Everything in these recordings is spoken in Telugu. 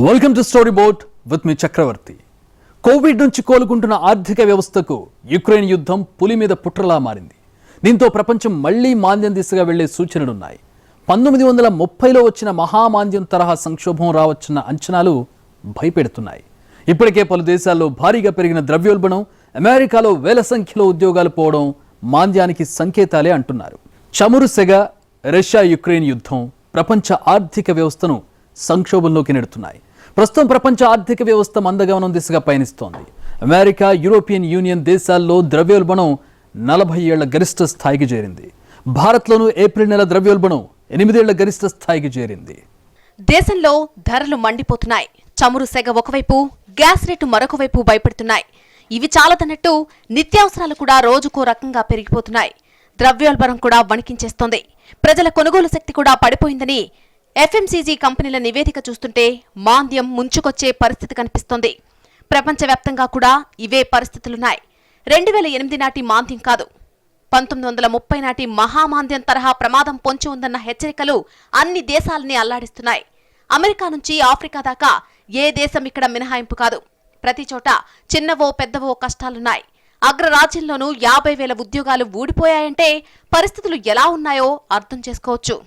Welcome to story board with me Chakravarthi. Covid నుంచి కోలుకుంటున్న ఆర్థిక వ్యవస్థకు యుక్రెయిన్ యుద్ధం పులి మీద పుట్రలా మారింది. దీంతో ప్రపంచం మళ్లీ మాంద్యం దిశగా వెళ్లే సూచనలున్నాయి. 1930లో వచ్చిన మహామాంద్యం తరహా సంక్షోభం రావచ్చున్న అంచనాలు భయపెడుతున్నాయి. ఇప్పటికే పలు దేశాల్లో భారీగా పెరిగిన ద్రవ్యోల్బణం, అమెరికాలో వేల సంఖ్యలో ఉద్యోగాలు పోవడం మాంద్యానికి సంకేతాలే అంటున్నారు. చమురు సెగ, రష్యా యుక్రెయిన్ యుద్ధం ప్రపంచ ఆర్థిక వ్యవస్థను సంక్షోభంలోకి నెడుతున్నాయి. ప్రస్తుతం ప్రపంచ ఆర్థిక వ్యవస్థ మందగమనం దిశగా పయనిస్తోంది. అమెరికా, యూరోపియన్ యూనియన్ దేశాల్లో ద్రవ్యోల్బణం 40 ఏళ్ల గరిష్ట స్థాయికి చేరింది. భారత్లోనూ ఏప్రిల్ నెల ద్రవ్యోల్బణం 8 ఏళ్ల గరిష్ట స్థాయికి చేరింది. దేశంలో ధరలు మండిపోతున్నాయి. చమురు సెగ ఒకవైపు, గ్యాస్ రేటు మరొక వైపు భయపెడుతున్నాయి. ఇవి చాలదన్నట్టు నిత్యావసరాలు కూడా రోజుకో రకంగా పెరిగిపోతున్నాయి. ద్రవ్యోల్బణం కూడా వణికించేస్తోంది. ప్రజల కొనుగోలు శక్తి కూడా పడిపోయిందని ఎఫ్ఎంసీజీ కంపెనీల నివేదిక చూస్తుంటే మాంద్యం ముంచుకొచ్చే పరిస్థితి కనిపిస్తోంది. ప్రపంచవ్యాప్తంగా కూడా ఇవే పరిస్థితులున్నాయి. 2008 నాటి మాంద్యం కాదు, 1930 నాటి మహామాంద్యం తరహా ప్రమాదం పొంచి ఉందన్న హెచ్చరికలు అన్ని దేశాలని అల్లాడిస్తున్నాయి. అమెరికా నుంచి ఆఫ్రికా దాకా ఏ దేశం ఇక్కడ మినహాయింపు కాదు. ప్రతి చోట చిన్నవో పెద్దవో కష్టాలున్నాయి. అగ్రరాజ్యంలోనూ 50,000 ఉద్యోగాలు ఊడిపోయాయంటే పరిస్థితులు ఎలా ఉన్నాయో అర్థం చేసుకోవచ్చు.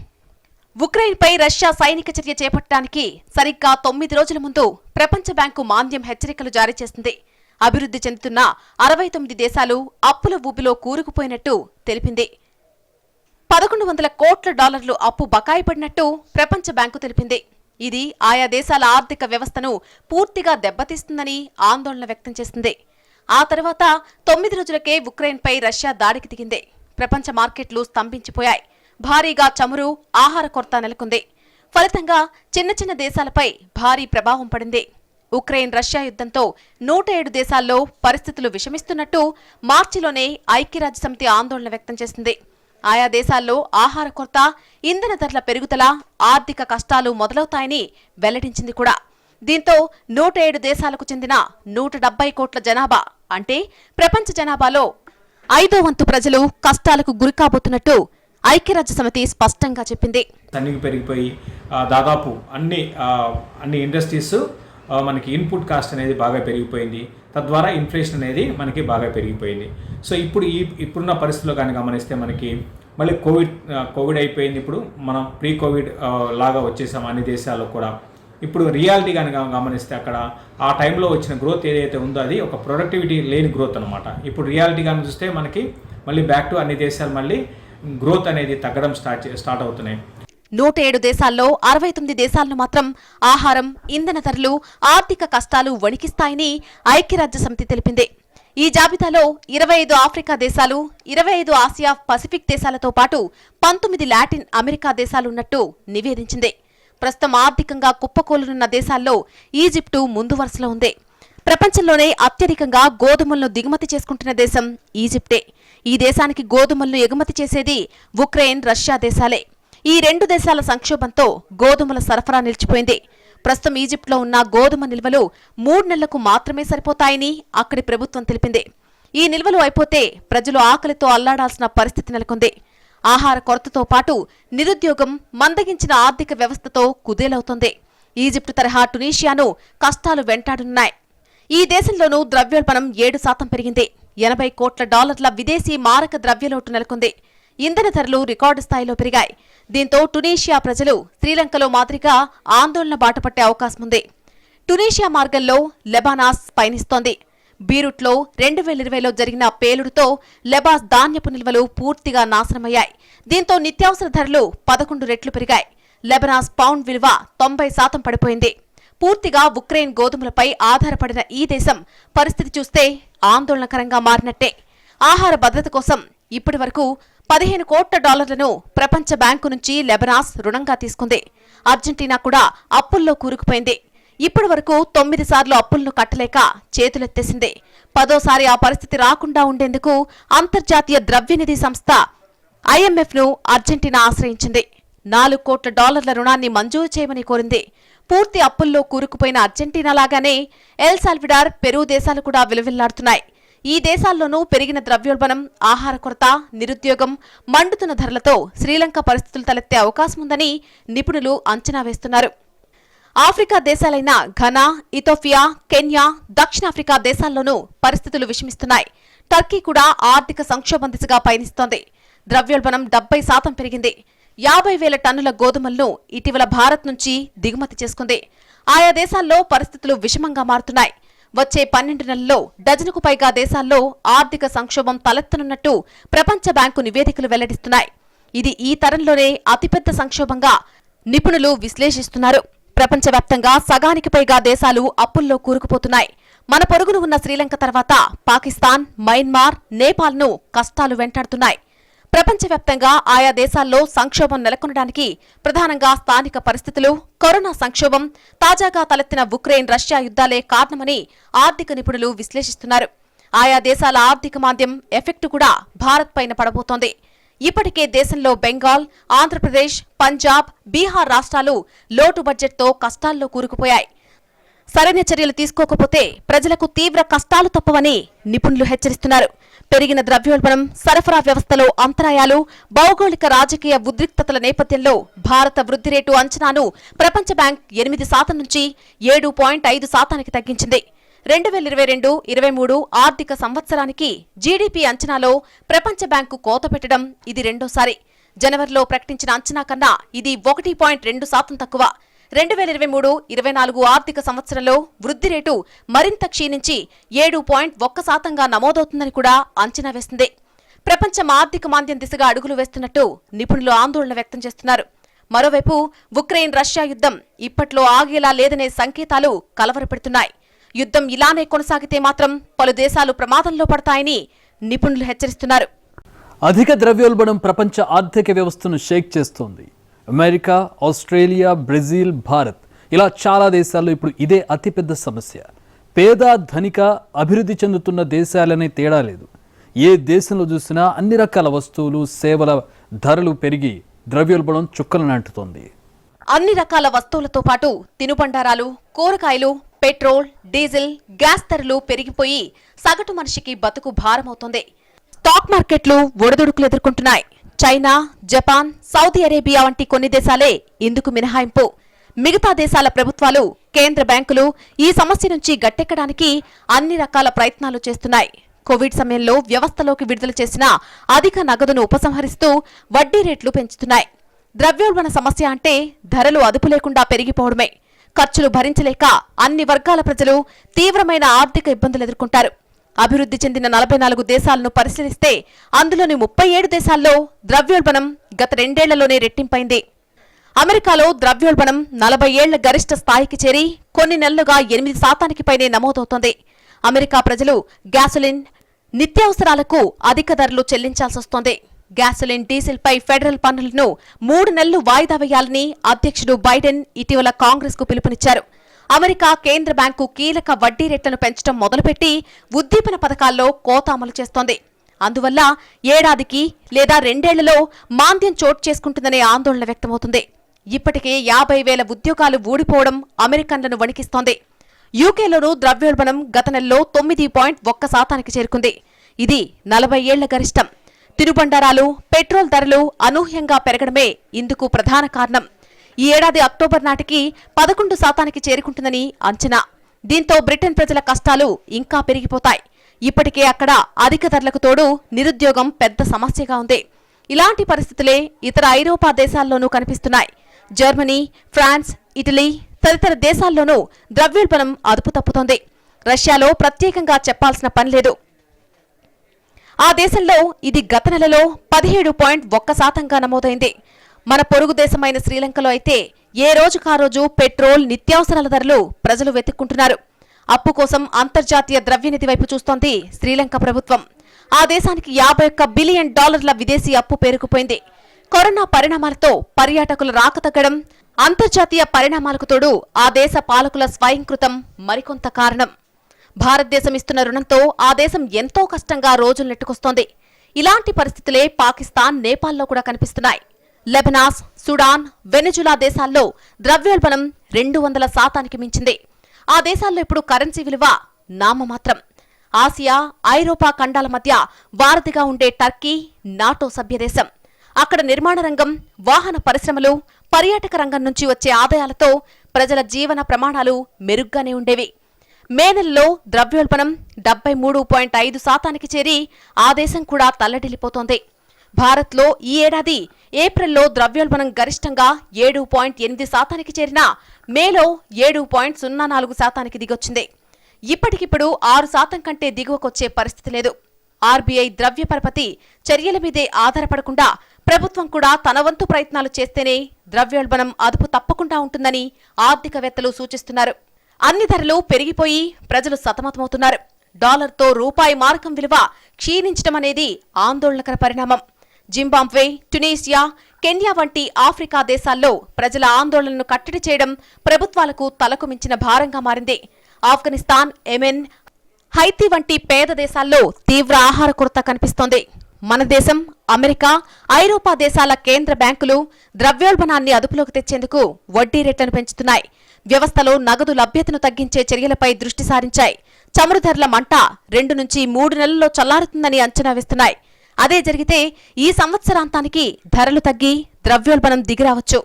ఉక్రెయిన్పై రష్యా సైనిక చర్య చేపట్టడానికి సరిగ్గా 9 రోజుల ముందు ప్రపంచ బ్యాంకు మాంద్యం హెచ్చరికలు జారీ చేసింది. అభివృద్ధి చెందుతున్న 69 దేశాలు అప్పుల ఊబిలో కూరుకుపోయినట్టు తెలిపింది. $1,100 కోట్ల అప్పు బకాయి పడినట్టు ప్రపంచ బ్యాంకు తెలిపింది. ఇది ఆయా దేశాల ఆర్థిక వ్యవస్థను పూర్తిగా దెబ్బతీస్తుందని ఆందోళన వ్యక్తం చేసింది. ఆ తర్వాత 9 రోజులకే ఉక్రెయిన్పై రష్యా దాడికి దిగింది. ప్రపంచ మార్కెట్లు స్తంభించిపోయాయి. భారీగా చమురు, ఆహార కొరత నెలకొంది. ఫలితంగా చిన్న చిన్న దేశాలపై భారీ ప్రభావం పడింది. ఉక్రెయిన్ రష్యా యుద్ధంతో 107 దేశాల్లో పరిస్థితులు విషమిస్తున్నట్టు మార్చిలోనే ఐక్యరాజ్యసమితి ఆందోళన వ్యక్తం చేసింది. ఆయా దేశాల్లో ఆహార కొరత, ఇంధన ధరల పెరుగుదల, ఆర్థిక కష్టాలు మొదలవుతాయని వెల్లడించింది కూడా. దీంతో 107 దేశాలకు చెందిన 170 కోట్ల జనాభా అంటే ప్రపంచ జనాభాలో 5వ వంతు ప్రజలు కష్టాలకు గురికాబోతున్నట్టు ఐక్యరాజ్య సమితి స్పష్టంగా చెప్పింది. సన్నిగి పెరిగిపోయి దాదాపు అన్ని ఇండస్ట్రీస్ మనకి ఇన్పుట్ కాస్ట్ అనేది బాగా పెరిగిపోయింది. తద్వారా ఇన్ఫ్లేషన్ అనేది మనకి బాగా పెరిగిపోయింది. సో ఇప్పుడున్న పరిస్థితుల్లో కానీ గమనిస్తే మనకి మళ్ళీ కోవిడ్ అయిపోయింది. ఇప్పుడు మనం ప్రీ కోవిడ్ లాగా వచ్చేసాం అన్ని దేశాల్లో కూడా. ఇప్పుడు రియాలిటీ కానీ గమనిస్తే అక్కడ ఆ టైంలో వచ్చిన గ్రోత్ ఏదైతే ఉందో అది ఒక ప్రొడక్టివిటీ లేని గ్రోత్ అనమాట. ఇప్పుడు రియాలిటీ కానీ చూస్తే మనకి మళ్ళీ బ్యాక్ టు అన్ని దేశాలు మళ్ళీ గ్రోత్ అనేది తగ్గడం స్టార్ట్ అవుతున్నాయి. 107 దేశాల్లో 69 దేశాలను మాత్రం ఆహారం, ఇంధన ధరలు, ఆర్థిక కష్టాలు వణికిస్తాయని ఐక్యరాజ్య సమితి తెలిపింది. ఈ జాబితాలో 25 ఆఫ్రికా దేశాలు, 25 ఆసియా పసిఫిక్ దేశాలతో పాటు 19 లాటిన్ అమెరికా దేశాలున్నట్టు నివేదించింది. ప్రస్తుతం ఆర్థికంగా కుప్పకూలనున్న దేశాల్లో ఈజిప్టు ముందు వరుసలో ఉంది. ప్రపంచంలోనే అత్యధికంగా గోధుమలను దిగుమతి చేసుకుంటున్న దేశం ఈజిప్టే. ఈ దేశానికి గోధుమలను ఎగుమతి చేసేది ఉక్రెయిన్, రష్యా దేశాలే. ఈ 2 దేశాల సంక్షోభంతో గోధుమల సరఫరా నిలిచిపోయింది. ప్రస్తుతం ఈజిప్ట్లో ఉన్న గోధుమ నిల్వలు 3 నెలలకు మాత్రమే సరిపోతాయని అక్కడి ప్రభుత్వం తెలిపింది. ఈ నిల్వలు అయిపోతే ప్రజలు ఆకలితో అల్లాడాల్సిన పరిస్థితి నెలకొంది. ఆహార కొరతతో పాటు నిరుద్యోగం, మందగించిన ఆర్థిక వ్యవస్థతో కుదేలవుతోంది. ఈజిప్టు తరహా టునీషియాను కష్టాలు వెంటాడున్నాయి. ఈ దేశంలోనూ ద్రవ్యోల్బణం 7% పెరిగింది. $80 కోట్ల విదేశీ మారక ద్రవ్యలోటు నెలకొంది. ఇంధన ధరలు రికార్డు స్థాయిలో పెరిగాయి. దీంతో టునీషియా ప్రజలు శ్రీలంకలో మాదిరిగా ఆందోళన బాటపట్టే అవకాశం ఉంది. టునీషియా మార్గంలో లెబానాస్ పయనిస్తోంది. బీరుట్లో 2020లో జరిగిన పేలుడుతో లెబాస్ ధాన్యపు నిల్వలు పూర్తిగా నాశనమయ్యాయి. దీంతో నిత్యావసర ధరలు 11 రెట్లు పెరిగాయి. లెబనాస్ పౌండ్ విలువ 90% పడిపోయింది. పూర్తిగా ఉక్రెయిన్ గోధుమలపై ఆధారపడిన ఈ దేశం పరిస్థితి చూస్తే ఆందోళనకరంగా మారినట్టే. ఆహార భద్రత కోసం ఇప్పటి వరకు $15 కోట్ల ప్రపంచ బ్యాంకు నుంచి లెబనాస్ రుణంగా తీసుకుంది. అర్జెంటీనా కూడా అప్పుల్లో కూరుకుపోయింది. ఇప్పటి వరకు 9 సార్లు అప్పులను కట్టలేక చేతులెత్తేసింది. 10వ ఆ పరిస్థితి రాకుండా ఉండేందుకు అంతర్జాతీయ ద్రవ్యనిధి సంస్థ IMFను అర్జెంటీనా ఆశ్రయించింది. $4 కోట్ల రుణాన్ని మంజూరు చేయమని కోరింది. పూర్తి అప్పుల్లో కూరుకుపోయిన అర్జెంటీనా లాగానే ఎల్ సాల్వడార్, పెరూ దేశాలు కూడా విలువిల్లాడుతున్నాయి. ఈ దేశాల్లోనూ పెరిగిన ద్రవ్యోల్బణం, ఆహార కొరత, నిరుద్యోగం, మండుతున్న ధరలతో శ్రీలంక పరిస్థితులు తలెత్తే అవకాశం ఉందని నిపుణులు అంచనా వేస్తున్నారు. ఆఫ్రికా దేశాలైన ఘనా, ఇథోపియా, కెన్యా, దక్షిణాఫ్రికా దేశాల్లోనూ పరిస్థితులు విషమిస్తున్నాయి. టర్కీ కూడా ఆర్థిక సంక్షోభం దిశగా పయనిస్తోంది. ద్రవ్యోల్బణం 70% పెరిగింది. 50,000 టన్నుల గోధుమలను ఇటీవల భారత్ నుంచి దిగుమతి చేసుకుంది. ఆయా దేశాల్లో పరిస్థితులు విషమంగా మారుతున్నాయి. వచ్చే 12 నెలల్లో డజనుకు పైగా దేశాల్లో ఆర్థిక సంక్షోభం తలెత్తనున్నట్టు ప్రపంచ బ్యాంకు నివేదికలు వెల్లడిస్తున్నాయి. ఇది ఈ తరంలోనే అతిపెద్ద సంక్షోభంగా నిపుణులు విశ్లేషిస్తున్నారు. ప్రపంచవ్యాప్తంగా సగానికి పైగా దేశాలు అప్పుల్లో కూరుకుపోతున్నాయి. మన పొరుగున ఉన్న శ్రీలంక తర్వాత పాకిస్తాన్, మయన్మార్, నేపాల్ను కష్టాలు వెంటాడుతున్నాయి. ప్రపంచవ్యాప్తంగా ఆయా దేశాల్లో సంక్షోభం నెలకొనడానికి ప్రధానంగా స్థానిక పరిస్థితులు, కరోనా సంక్షోభం, తాజాగా తలెత్తిన ఉక్రెయిన్ రష్యా యుద్ధాలే కారణమని ఆర్థిక నిపుణులు విశ్లేషిస్తున్నారు. ఆయా దేశాల ఆర్థిక మాంద్యం ఎఫెక్టు కూడా భారత్ పైన పడబోతోంది. ఇప్పటికే దేశంలో బెంగాల్, ఆంధ్రప్రదేశ్, పంజాబ్, బీహార్ రాష్ట్రాలు లోటు బడ్జెట్తో కష్టాల్లో కూరుకుపోయాయి. సరైన చర్యలు తీసుకోకపోతే ప్రజలకు తీవ్ర కష్టాలు తప్పవని నిపుణులు హెచ్చరిస్తున్నారు. పెరిగిన ద్రవ్యోల్బణం, సరఫరా వ్యవస్థలో అంతరాయాలు, భౌగోళిక రాజకీయ ఉద్రిక్తతల నేపథ్యంలో భారత వృద్ధి రేటు అంచనాను ప్రపంచ బ్యాంక్ 8% నుంచి 7.5% తగ్గించింది. 2022-23 ఆర్థిక సంవత్సరానికి జీడీపీ అంచనాలో ప్రపంచ బ్యాంకు కోత పెట్టడం ఇది రెండోసారి. జనవరిలో ప్రకటించిన అంచనా కన్నా ఇది 1.2% తక్కువ. 2023-24 ఆర్థిక సంవత్సరంలో వృద్ధి రేటు మరింత క్షీణించి 7.1%గా నమోదవుతుందని కూడా అంచనా వేసింది. ప్రపంచం ఆర్థిక మాంద్యం దిశగా అడుగులు వేస్తున్నట్టు నిపుణులు ఆందోళన వ్యక్తం చేస్తున్నారు. మరోవైపు ఉక్రెయిన్ రష్యా యుద్ధం ఇప్పట్లో ఆగేలా లేదనే సంకేతాలు కలవరపెడుతున్నాయి. యుద్ధం ఇలానే కొనసాగితే మాత్రం పలు దేశాలు ప్రమాదంలో పడతాయని నిపుణులు హెచ్చరిస్తున్నారు. అధిక ద్రవ్యోల్బణం ప్రపంచ ఆర్థిక వ్యవస్థను షేక్ చేస్తోంది. అమెరికా, ఆస్ట్రేలియా, బ్రెజిల్, భారత్ ఇలా చాలా దేశాల్లో ఇప్పుడు ఇదే అతిపెద్ద సమస్య. పేద, ధనిక, అభివృద్ధి చెందుతున్న దేశాలనే తేడా లేదు. ఏ దేశంలో చూసినా అన్ని రకాల వస్తువులు, సేవల ధరలు పెరిగి ద్రవ్యోల్బణం చుక్కలను అంటుతోంది. అన్ని రకాల వస్తువులతో పాటు తినుబండారాలు, కూరగాయలు, పెట్రోల్, డీజిల్, గ్యాస్ ధరలు పెరిగిపోయి సగటు మనిషికి బతుకు భారమవుతోంది. స్టాక్ మార్కెట్లు ఒడిదుడుకులు ఎదుర్కొంటున్నాయి. చైనా, జపాన్, సౌదీ అరేబియా వంటి కొన్ని దేశాలే ఇందుకు మినహాయింపు. మిగతా దేశాల ప్రభుత్వాలు, కేంద్ర బ్యాంకులు ఈ సమస్య నుంచి గట్టెక్కడానికి అన్ని రకాల ప్రయత్నాలు చేస్తున్నాయి. కోవిడ్ సమయంలో వ్యవస్థలోకి విడుదల చేసిన అధిక నగదును ఉపసంహరిస్తూ వడ్డీ రేట్లు పెంచుతున్నాయి. ద్రవ్యోల్బణ సమస్య అంటే ధరలు అదుపు లేకుండా పెరిగిపోవడమే. ఖర్చులు భరించలేక అన్ని వర్గాల ప్రజలు తీవ్రమైన ఆర్థిక ఇబ్బందులు ఎదుర్కొంటారు. అభివృద్ధి చెందిన 44 దేశాలను పరిశీలిస్తే అందులోని 37 దేశాల్లో ద్రవ్యోల్బణం గత 2 ఏళ్లలోనే రెట్టింపైంది. అమెరికాలో ద్రవ్యోల్బణం 40 ఏళ్ల గరిష్ట స్థాయికి చేరి కొన్ని నెలలుగా 8% పైనే నమోదవుతోంది. అమెరికా ప్రజలు గ్యాసోలిన్, నిత్యావసరాలకు అధిక ధరలు చెల్లించాల్సొస్తోంది. గ్యాసోలిన్, డీజిల్ పై ఫెడరల్ పన్నులను 3 నెలలు వాయిదా వేయాలని అధ్యక్షుడు బైడెన్ ఇటీవల కాంగ్రెస్ కు పిలుపునిచ్చారు. అమెరికా కేంద్ర బ్యాంకు కీలక వడ్డీ రేట్లను పెంచడం మొదలుపెట్టి ఉద్దీపన పథకాల్లో కోత అమలు చేస్తోంది. అందువల్ల ఏడాదికి లేదా 2 ఏళ్లలో మాంద్యం చోటు చేసుకుంటుందనే ఆందోళన వ్యక్తమవుతుంది. ఇప్పటికే 50,000 ఉద్యోగాలు ఊడిపోవడం అమెరికన్లను వణికిస్తోంది. యూకేలోనూ ద్రవ్యోల్బణం గత నెలలో 9.1%కి చేరుకుంది. ఇది 40 ఏళ్ల గరిష్టం. తినుబండారాలు, పెట్రోల్ ధరలు అనూహ్యంగా పెరగడమే ఇందుకు ప్రధాన కారణం. ఈ ఏడాది అక్టోబర్ నాటికి 11%కి చేరుకుంటుందని అంచనా. దీంతో బ్రిటన్ ప్రజల కష్టాలు ఇంకా పెరిగిపోతాయి. ఇప్పటికే అక్కడ అధిక ధరలకు తోడు నిరుద్యోగం పెద్ద సమస్యగా ఉంది. ఇలాంటి పరిస్థితులే ఇతర ఐరోపా దేశాల్లోనూ కనిపిస్తున్నాయి. జర్మనీ, ఫ్రాన్స్, ఇటలీ తదితర దేశాల్లోనూ ద్రవ్యోల్బణం అదుపు తప్పుతోంది. రష్యాలో ప్రత్యేకంగా చెప్పాల్సిన పనిలేదు. ఆ దేశంలో ఇది గత నెలలో 17.1%గా నమోదైంది. మన పొరుగు దేశమైన శ్రీలంకలో అయితే ఏ రోజుకా రోజు పెట్రోల్, నిత్యావసరాల ధరలు ప్రజలు వెతుక్కుంటున్నారు. అప్పు కోసం అంతర్జాతీయ ద్రవ్యనిధి వైపు చూస్తోంది శ్రీలంక ప్రభుత్వం. ఆ దేశానికి $51 బిలియన్ విదేశీ అప్పు పేరుకుపోయింది. కరోనా పరిణామాలతో పర్యాటకుల రాక తగ్గడం, అంతర్జాతీయ పరిణామాలకు తోడు ఆ దేశ పాలకుల స్వయంకృతం మరికొంత కారణం. భారతదేశం ఇస్తున్న రుణంతో ఆ దేశం ఎంతో కష్టంగా రోజులు నెట్టుకొస్తోంది. ఇలాంటి పరిస్థితులే పాకిస్తాన్, నేపాల్లో కూడా కనిపిస్తున్నాయి. లెబనాన్, సుడాన్, వెనెజులా దేశాల్లో ద్రవ్యోల్బణం 200%కి మించింది. ఆ దేశాల్లో ఇప్పుడు కరెన్సీ విలువ నామమాత్రం. ఆసియా, ఐరోపా ఖండాల మధ్య వారధిగా ఉండే టర్కీ నాటో సభ్యదేశం. అక్కడ నిర్మాణ రంగం, వాహన పరిశ్రమలు, పర్యాటక రంగం నుంచి వచ్చే ఆదాయాలతో ప్రజల జీవన ప్రమాణాలు మెరుగ్గానే ఉండేవి. మే నెలలో ద్రవ్యోల్బణం 73.5% చేరి ఆ దేశం కూడా తల్లడిల్లిపోతోంది. భారత్లో ఈ ఏడాది ఏప్రిల్లో ద్రవ్యోల్బణం గరిష్టంగా 7.8% చేరినా మేలో 7.04% దిగొచ్చింది. ఇప్పటికిప్పుడు 6% కంటే దిగువకొచ్చే పరిస్థితి లేదు. ఆర్బీఐ ద్రవ్య పరపతి చర్యల మీదే ఆధారపడకుండా ప్రభుత్వం కూడా తన వంతు ప్రయత్నాలు చేస్తేనే ద్రవ్యోల్బణం అదుపు తప్పకుండా ఉంటుందని ఆర్థికవేత్తలు సూచిస్తున్నారు. అన్ని ధరలు పెరిగిపోయి ప్రజలు సతమతమవుతున్నారు. డాలర్తో రూపాయి మారకం విలువ క్షీణించడం అనేది ఆందోళనకర పరిణామం. జింబాబ్వే, ట్యునీషియా, కెన్యా వంటి ఆఫ్రికా దేశాల్లో ప్రజల ఆందోళనను కట్టడి చేయడం ప్రభుత్వాలకు తలకు మించిన భారంగా మారింది. ఆఫ్ఘనిస్తాన్, యెమెన్, హైతీ వంటి పేద దేశాల్లో తీవ్ర ఆహార కొరత కనిపిస్తోంది. మన దేశం, అమెరికా, ఐరోపా దేశాల కేంద్ర బ్యాంకులు ద్రవ్యోల్బణాన్ని అదుపులోకి తెచ్చేందుకు వడ్డీ రేట్లను పెంచుతున్నాయి. వ్యవస్థలో నగదు లభ్యతను తగ్గించే చర్యలపై దృష్టి సారించాయి. చమురు ధరల మంట 2 నుంచి 3 నెలల్లో చల్లారుతుందని అంచనా వేస్తున్నాయి. అదే జరిగితే ఈ సంవత్సరాంతానికి ధరలు తగ్గి ద్రవ్యోల్బణం దిగిరావచ్చు.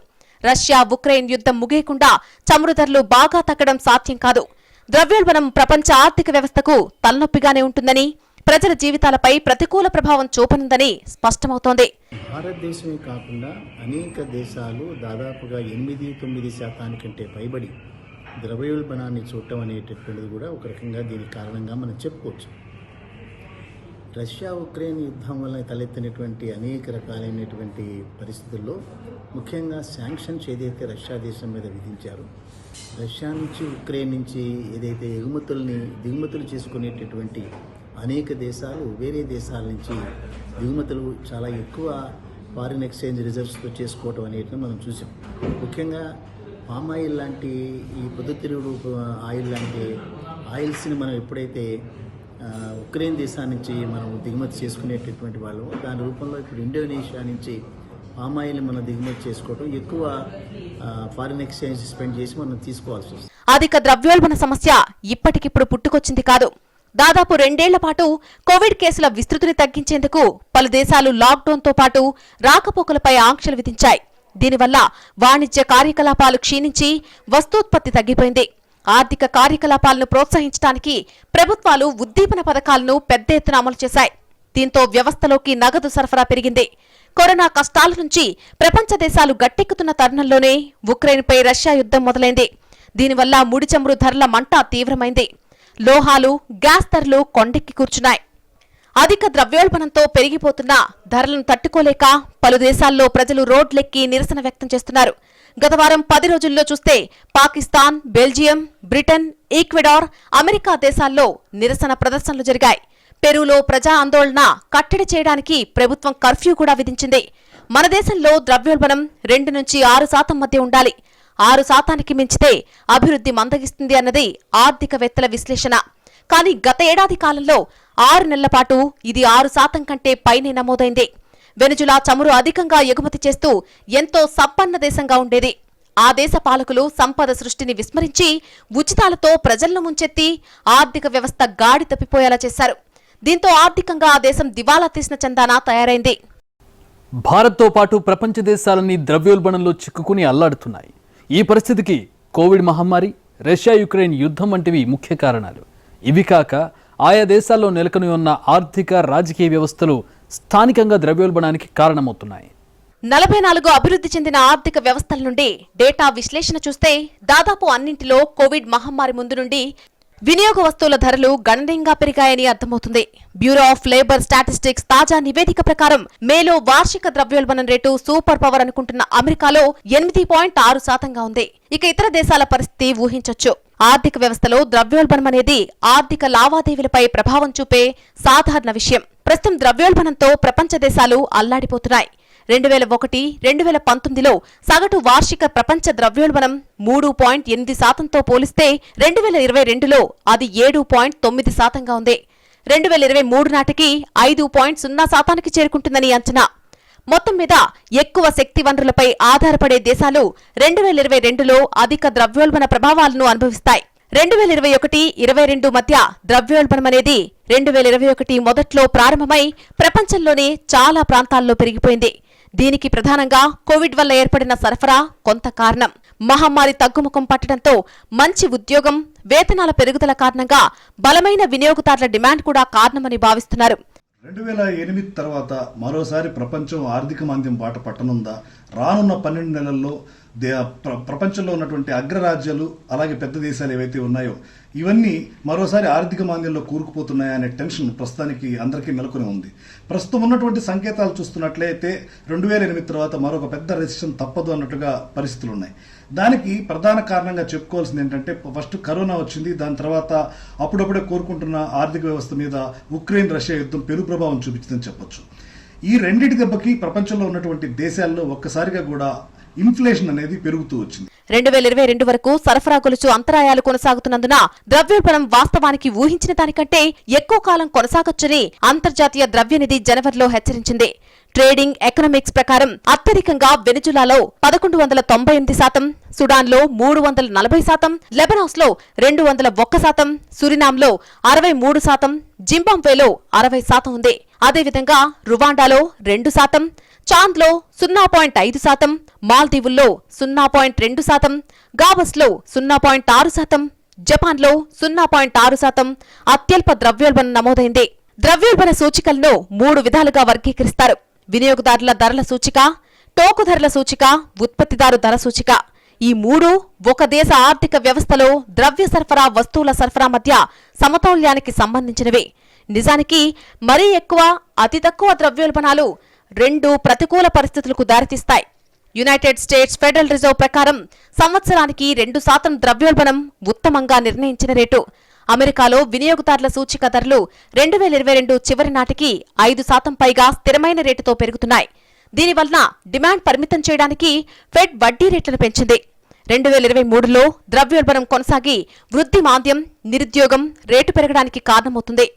రష్యా ఉక్రెయిన్ యుద్ధం ముగియకుండా చమురు ధరలు బాగా తగ్గడం సాధ్యం కాదు. ద్రవ్యోల్బణం ప్రపంచ ఆర్థిక వ్యవస్థకు తలనొప్పిగానే ఉంటుందని, ప్రజల జీవితాలపై ప్రతికూల ప్రభావం చూపనుందని స్పష్టమవుతోంది. భారతదేశమే కాకుండా అనేక దేశాలు దాదాపుగా 8-9% కంటే పైబడి ద్రవ్యోల్బణాన్ని చూడటం అనేటటువంటిది కూడా ఒక రకంగా దీనికి కారణంగా మనం చెప్పుకోవచ్చు. రష్యా ఉక్రెయిన్ యుద్ధం వల్ల తలెత్తినటువంటి అనేక రకాలైనటువంటి పరిస్థితుల్లో ముఖ్యంగా శాంక్షన్స్ ఏదైతే రష్యా దేశం మీద విధించారో, రష్యా నుంచి ఉక్రెయిన్ నుంచి ఏదైతే దిగుమతులు చేసుకునేటటువంటి అనేక దేశాలు వేరే దేశాల నుంచి దిగుమతులు చాలా ఎక్కువ ఫారిన్ ఎక్స్చేంజ్ రిజర్వ్స్తో చేసుకోవటం అనేది మనం చూసాం. ముఖ్యంగా పామ్ ఆయిల్ లాంటి ఈ పొద్దుతిరుగుడు ఆయిల్ లాంటి ఆయిల్స్ని మనం ఎప్పుడైతే ఉక్రెయిన్ దేశం నుంచి మనం దిగుమతి చేసుకునేటటువంటి వాళ్ళు, దాని రూపంలో ఇప్పుడు ఇండోనేషియా నుంచి పామ్ ఆయిల్ మనం దిగుమతి చేసుకోవడం, ఎక్కువ ఫారిన్ ఎక్స్చేంజ్ స్పెండ్ చేసి మనం తీసుకోవాల్సి వస్తుంది. అధిక ద్రవ్యోల్బణ సమస్య ఇప్పటికిప్పుడు పుట్టుకొచ్చింది కాదు. దాదాపు 2 ఏళ్ల పాటు కోవిడ్ కేసుల విస్తృతిని తగ్గించేందుకు పలు దేశాలు లాక్డౌన్తో పాటు రాకపోకలపై ఆంక్షలు విధించాయి. దీనివల్ల వాణిజ్య కార్యకలాపాలు క్షీణించి వస్తూత్పత్తి తగ్గిపోయింది. ఆర్థిక కార్యకలాపాలను ప్రోత్సహించడానికి ప్రభుత్వాలు ఉద్దీపన పథకాలను పెద్ద ఎత్తున అమలు చేశాయి. దీంతో వ్యవస్థలోకి నగదు సరఫరా పెరిగింది. కరోనా కష్టాల నుంచి ప్రపంచ దేశాలు గట్టెక్కుతున్న తరుణంలోనే ఉక్రెయిన్పై రష్యా యుద్ధం మొదలైంది. దీనివల్ల ముడి చమురు ధరల మంట తీవ్రమైంది. లోహాలు, గ్యాస్ ధరలు కొండెక్కి కూర్చున్నాయి. అధిక ద్రవ్యోల్బణంతో పెరిగిపోతున్న ధరలను తట్టుకోలేక పలు దేశాల్లో ప్రజలు రోడ్లెక్కి నిరసన వ్యక్తం చేస్తున్నారు. గత వారం 10 రోజుల్లో చూస్తే Pakistan, Belgium, Britain, Ecuador, America దేశాల్లో నిరసన ప్రదర్శనలు జరిగాయి. పెరూలో ప్రజా ఆందోళన కట్టడి చేయడానికి ప్రభుత్వం కర్ఫ్యూ కూడా విధించింది. మన దేశంలో ద్రవ్యోల్బణం 2 నుంచి 6% మధ్య ఉండాలి. 6%కి మించితే అభివృద్ధి మందగిస్తుంది అన్నది ఆర్థికవేత్తల విశ్లేషణ. కానీ గత ఏడాది కాలంలో 6 నెలల పాటు ఇది 6% కంటే పైనే నమోదైంది. వెనుజులా చమురు అధికంగా ఎగుమతి చేస్తూ ఎంతో సంపన్న దేశంగా ఉండేది. ఆ దేశ పాలకులు సంపద సృష్టిని విస్మరించి ఉచితాలతో ప్రజలను ముంచెత్తి ఆర్థిక వ్యవస్థ గాడి తప్పిపోయేలా చేశారు. దీంతో ఆర్థికంగా ఆ దేశం దివాలా తీసిన చందానా తయారైంది. భారత్తో పాటు ప్రపంచ దేశాలన్నీ ద్రవ్యోల్బణంలో చిక్కుకుని అల్లాడుతున్నాయి. ఈ పరిస్థితికి కోవిడ్ మహమ్మారి, రష్యా యుక్రెయిన్ యుద్ధం వంటివి ముఖ్య కారణాలు. ఇవి కాక ఆయా దేశాల్లో నెలకొని ఉన్న ఆర్థిక, రాజకీయ వ్యవస్థలు స్థానికంగా ద్రవ్యోల్బణానికి కారణమవుతున్నాయి. 44 అభివృద్ధి చెందిన ఆర్థిక వ్యవస్థల నుండి డేటా విశ్లేషణ చూస్తే దాదాపు అన్నింటిలో కోవిడ్ మహమ్మారి ముందు నుండి వినియోగ వస్తువుల ధరలు గణనీయంగా పెరిగాయని అర్థమవుతుంది. బ్యూరో ఆఫ్ లేబర్ స్టాటిస్టిక్స్ తాజా నివేదిక ప్రకారం మేలో వార్షిక ద్రవ్యోల్బణం రేటు సూపర్ పవర్ అనుకుంటున్న అమెరికాలో 8.6%గా ఉంది. ఇక ఇతర దేశాల పరిస్థితి ఊహించొచ్చు. ఆర్థిక వ్యవస్థలో ద్రవ్యోల్బణం అనేది ఆర్థిక లావాదేవీలపై ప్రభావం చూపే సాధారణ విషయం. ప్రస్తుతం ద్రవ్యోల్బణంతో ప్రపంచ దేశాలు అల్లాడిపోతున్నాయి. 2001-2019లో సగటు వార్షిక ప్రపంచ ద్రవ్యోల్బణం 3.8%తో పోలిస్తే 2022లో అది 7.9%గా ఉంది. 2023 నాటికి 5.0%కి చేరుకుంటుందని అంచనా. మొత్తం మీద ఎక్కువ శక్తి వనరులపై ఆధారపడే దేశాలు 2022లో అధిక ద్రవ్యోల్బణ ప్రభావాలను అనుభవిస్తాయి. 2021-22 మధ్య ద్రవ్యోల్బణం అనేది 2021 మొదట్లో ప్రారంభమై ప్రపంచంలోనే చాలా ప్రాంతాల్లో పెరిగిపోయింది. దీనికి ప్రధానంగా కోవిడ్ వల్ల ఏర్పడిన సరఫరా కొంత కారణం. మహమ్మారి తగ్గుముఖం పట్టడంతో మంచి ఉద్యోగం, వేతనాల పెరుగుదల కారణంగా బలమైన వినియోగదారుల డిమాండ్ కూడా కారణమని భావిస్తున్నారు. 2008 తర్వాత మరోసారి ప్రపంచం ఆర్థిక మాంద్యం బాట పట్టనుందా? రానున్న 12 నెలల్లో ప్రపంచంలో ఉన్నటువంటి అగ్రరాజ్యాలు అలాగే పెద్ద దేశాలు ఏవైతే ఉన్నాయో ఇవన్నీ మరోసారి ఆర్థిక మాంద్యంలో కూరుకుపోతున్నాయా అనే టెన్షన్ ప్రస్తుతానికి అందరికీ నెలకొని ఉంది. ప్రస్తుతం ఉన్నటువంటి సంకేతాలు చూస్తున్నట్లయితే 2008 తర్వాత మరొక పెద్ద రెసిషన్ తప్పదు అన్నట్టుగా పరిస్థితులు ఉన్నాయి. దానికి ప్రధాన కారణంగా చెప్పుకోవాల్సింది ఏంటంటే, ఫస్ట్ కరోనా వచ్చింది, దాని తర్వాత అప్పుడప్పుడే కోరుకుంటున్న ఆర్థిక వ్యవస్థ మీద ఉక్రెయిన్ రష్యా యుద్ధం పెను ప్రభావం చూపించిందని చెప్పొచ్చు. ఈ రెండింటి దెబ్బకి ప్రపంచంలో ఉన్నటువంటి దేశాల్లో ఒక్కసారిగా కూడా ఇన్ఫ్లేషన్ అనేది పెరుగుతూ వచ్చింది. 2022 వరకు సరఫరా గొలుసు అంతరాయాలు కొనసాగుతున్నందున ద్రవ్యోల్బణం వాస్తవానికి ఊహించిన దానికంటే ఎక్కువ కాలం కొనసాగొచ్చని అంతర్జాతీయ ద్రవ్యనిధి జనవరిలో హెచ్చరించింది. ట్రేడింగ్ ఎకనామిక్స్ ప్రకారం అత్యధికంగా వెనిజులాలో 1198%, సుడాన్లో 340%, లెబనాన్స్లో 201%, సురినామ్లో 63%, జింబాబ్వేలో 60% ఉంది. అదేవిధంగా రువాండాలో 2%, చాంద్లో 0.5%, మాల్దీవుల్లో 0.2%, గాబస్లో 0.6%, జపాన్లో 0.6% అత్యల్ప ద్రవ్యోల్బణం నమోదైంది. ద్రవ్యోల్బణ సూచికలను 3 విధాలుగా వర్గీకరిస్తారు. వినియోగదారుల ధరల సూచిక, టోకు ధరల సూచిక, ఉత్పత్తిదారు ధర సూచిక. ఈ 3 ఒక దేశ ఆర్థిక వ్యవస్థలో ద్రవ్య సరఫరా, వస్తువుల సరఫరా మధ్య సమతౌల్యానికి సంబంధించినవి. నిజానికి మరీ ఎక్కువ, అతి తక్కువ ద్రవ్యోల్బణాలు 2 ప్రతికూల పరిస్థితులకు దారితీస్తాయి. యునైటెడ్ స్టేట్స్ ఫెడరల్ రిజర్వ్ ప్రకారం సంవత్సరానికి 2% ద్రవ్యోల్బణం ఉత్తమంగా నిర్ణయించిన రేటు. అమెరికాలో వినియోగదారుల సూచిక ధరలు 2022 చివరి నాటికి 5% పైగా స్థిరమైన రేటుతో పెరుగుతున్నాయి. దీనివల్ల డిమాండ్ పరిమితం చేయడానికి ఫెడ్ వడ్డీ రేట్లను పెంచింది. 2023లో ద్రవ్యోల్బణం కొనసాగి వృద్ధి మాంద్యం, నిరుద్యోగం రేటు పెరగడానికి కారణమవుతుంది.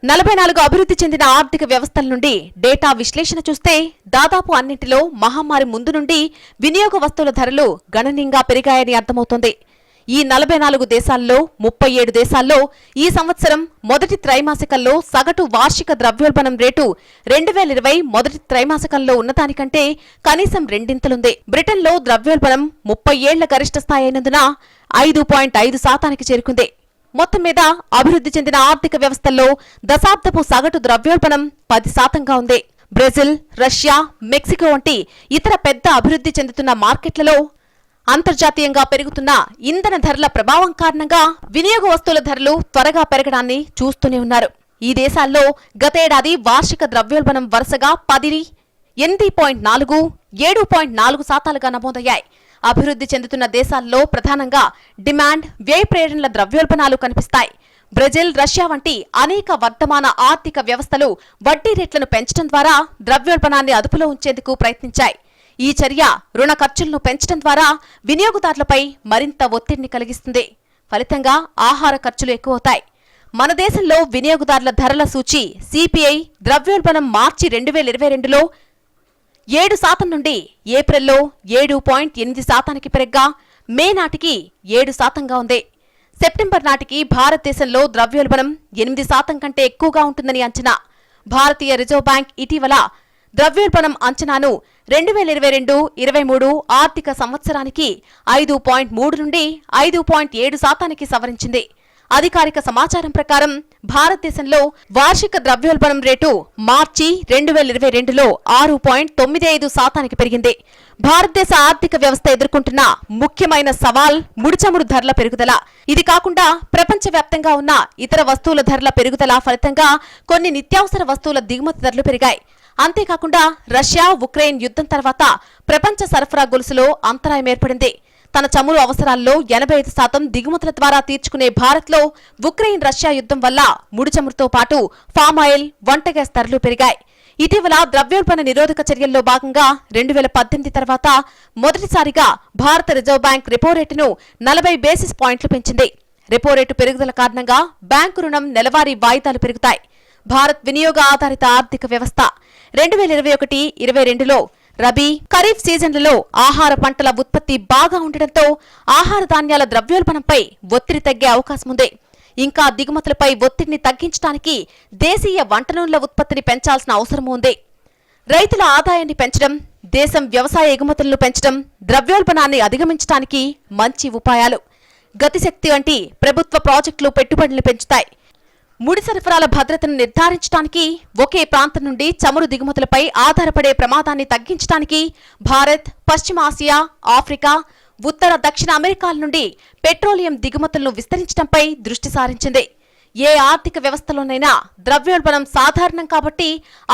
44 అభివృద్ధి చెందిన ఆర్థిక వ్యవస్థల నుండి డేటా విశ్లేషణ చూస్తే దాదాపు అన్నింటిలో మహమ్మారి ముందు నుండి వినియోగ వస్తువుల ధరలు గణనీయంగా పెరిగాయని అర్థమవుతోంది. ఈ 44 దేశాల్లో 37 దేశాల్లో ఈ సంవత్సరం మొదటి త్రైమాసికంలో సగటు వార్షిక ద్రవ్యోల్బణం రేటు 2020 మొదటి త్రైమాసికంలో ఉన్నదానికంటే కనీసం రెండింతలుంది. బ్రిటన్లో ద్రవ్యోల్బణం 30 ఏళ్ల గరిష్ట స్థాయి అయినందున 5.5% చేరుకుంది. మొత్తం మీద అభివృద్ధి చెందిన ఆర్థిక వ్యవస్థల్లో దశాబ్దపు సగటు ద్రవ్యోల్బణం 10%గా ఉంది. బ్రెజిల్, రష్యా, మెక్సికో వంటి ఇతర పెద్ద అభివృద్ధి చెందుతున్న మార్కెట్లలో అంతర్జాతీయంగా పెరుగుతున్న ఇంధన ధరల ప్రభావం కారణంగా వినియోగ వస్తువుల ధరలు త్వరగా పెరగడాన్ని చూస్తూనే ఉన్నారు. ఈ దేశాల్లో గతేడాది వార్షిక ద్రవ్యోల్బణం వరుసగా 10, 8.4, 7.4% నమోదయ్యాయి. అభివృద్ధి చెందుతున్న దేశాల్లో ప్రధానంగా డిమాండ్, వ్యయ ప్రేరణల ద్రవ్యోల్బణాలు కనిపిస్తాయి. బ్రెజిల్, రష్యా వంటి అనేక వర్తమాన ఆర్థిక వ్యవస్థలు వడ్డీ రేట్లను పెంచడం ద్వారా ద్రవ్యోల్బణాన్ని అదుపులో ఉంచేందుకు ప్రయత్నించాయి. ఈ చర్య రుణ ఖర్చులను పెంచడం ద్వారా వినియోగదారులపై మరింత ఒత్తిడిని కలిగిస్తుంది. ఫలితంగా ఆహార ఖర్చులు ఎక్కువవుతాయి. మన దేశంలో వినియోగదారుల ధరల సూచి సిపిఐ ద్రవ్యోల్బణం మార్చి 2022లో 7% నుండి ఏప్రిల్లో 7.8%కి పెరగ్గా మే నాటికి 7%గా ఉంది. సెప్టెంబర్ నాటికి భారతదేశంలో ద్రవ్యోల్బణం 8% కంటే ఎక్కువగా ఉంటుందని అంచనా. భారతీయ రిజర్వ్ బ్యాంక్ ఇటీవల ద్రవ్యోల్బణం అంచనాను 2022-23 ఆర్థిక సంవత్సరానికి 5.3 నుండి 5.7%కి సవరించింది. అధికారిక సమాచారం ప్రకారం భారతదేశంలో వార్షిక ద్రవ్యోల్బణం రేటు మార్చి 2022లో 6.95%కి పెరిగింది. భారతదేశ ఆర్థిక వ్యవస్థ ఎదుర్కొంటున్న ముఖ్యమైన సవాల్ ముడిచమురు ధరల పెరుగుదల. ఇది కాకుండా ప్రపంచవ్యాప్తంగా ఉన్న ఇతర వస్తువుల ధరల పెరుగుదల ఫలితంగా కొన్ని నిత్యావసర వస్తువుల దిగుమతి ధరలు పెరిగాయి. అంతేకాకుండా రష్యా, ఉక్రెయిన్ యుద్ధం తర్వాత ప్రపంచ సరఫరా గొలుసులో అంతరాయం ఏర్పడింది. తన చమురు అవసరాల్లో 85% దిగుమతుల ద్వారా తీర్చుకునే భారత్లో ఉక్రెయిన్, రష్యా యుద్ధం వల్ల ముడి చమురుతో పాటు ఫామ్ ఆయిల్, వంట గ్యాస్ ధరలు పెరిగాయి. ఇటీవల ద్రవ్యోల్బణ నిరోధక చర్యల్లో భాగంగా 2018 తర్వాత మొదటిసారిగా భారత రిజర్వ్ బ్యాంక్ రెపో రేటును 40 బేసిస్ పాయింట్లు పెంచింది. రెపో రేటు పెరుగుదల కారణంగా బ్యాంకు రుణం నెలవారీ వాయిదాలు పెరుగుతాయి. భారత్ వినియోగ ఆధారిత ఆర్థిక వ్యవస్థ. 2021-22లో రబీ, ఖరీఫ్ సీజన్లలో ఆహార పంటల ఉత్పత్తి బాగా ఉండటంతో ఆహార ధాన్యాల ద్రవ్యోల్బణంపై ఒత్తిడి తగ్గే అవకాశం ఉంది. ఇంకా దిగుమతులపై ఒత్తిడిని తగ్గించడానికి దేశీయ వంట నూనెల ఉత్పత్తిని పెంచాల్సిన అవసరం ఉంది. రైతుల ఆదాయాన్ని పెంచడం, దేశం వ్యవసాయ ఎగుమతులను పెంచడం, ద్రవ్యోల్బణాన్ని అధిగమించడానికి మంచి ఉపాయాలు. గతిశక్తి వంటి ప్రభుత్వ ప్రాజెక్టులు పెట్టుబడులను పెంచుతాయి. ముడి సరఫరాల భద్రతను నిర్ధారించడానికి, ఒకే ప్రాంతం నుండి చమురు దిగుమతులపై ఆధారపడే ప్రమాదాన్ని తగ్గించడానికి భారత్ పశ్చిమాసియా, ఆఫ్రికా, ఉత్తర దక్షిణ అమెరికాల నుండి పెట్రోలియం దిగుమతులను విస్తరించడంపై దృష్టి సారించింది. ఏ ఆర్థిక వ్యవస్థలోనైనా ద్రవ్యోల్బణం సాధారణం కాబట్టి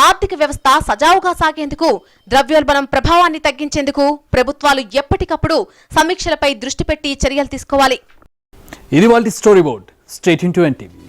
ఆర్థిక వ్యవస్థ సజావుగా సాగేందుకు, ద్రవ్యోల్బణం ప్రభావాన్ని తగ్గించేందుకు ప్రభుత్వాలు ఎప్పటికప్పుడు సమీక్షలపై దృష్టి పెట్టి చర్యలు తీసుకోవాలి. ఇది వాళ్ళ story board. State into NTV.